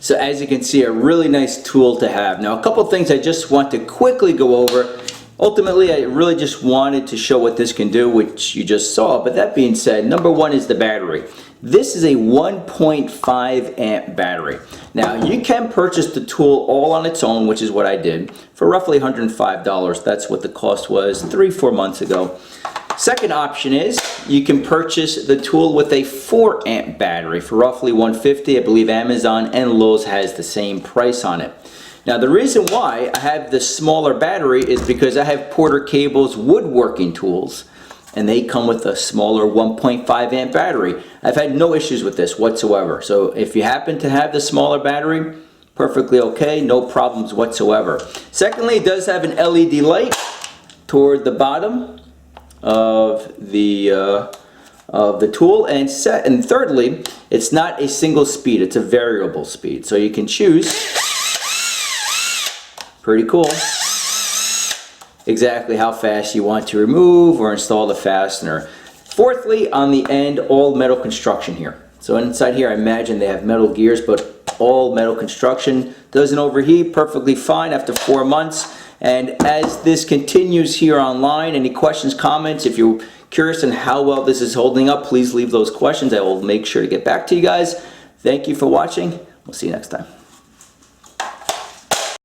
So as you can see, a really nice tool to have. Now a couple things I just want to quickly go over. Ultimately, I really just wanted to show what this can do, which you just saw. But that being said, number one is the battery. This is a 1.5 amp battery. Now you can purchase the tool all on its own, which is what I did, for roughly $105. That's what the cost was 3-4 months ago. Second option is you can purchase the tool with a 4 amp battery for roughly $150. I believe Amazon and Lowe's has the same price on it. Now the reason why I have the smaller battery is because I have Porter Cable's woodworking tools, and they come with a smaller 1.5 amp battery. I've had no issues with this whatsoever. So if you happen to have the smaller battery, perfectly okay, no problems whatsoever. Secondly, it does have an LED light toward the bottom of the tool, and thirdly, it's not a single speed, it's a variable speed. So you can choose, pretty cool, exactly how fast you want to remove or install the fastener. Fourthly, on the end, all metal construction here. So inside here, I imagine they have metal gears, but all metal construction. Doesn't overheat, perfectly fine after 4 months. And as this continues here online, any questions, comments, if you're curious on how well this is holding up, please leave those questions. I will make sure to get back to you guys. Thank you for watching. We'll see you next time.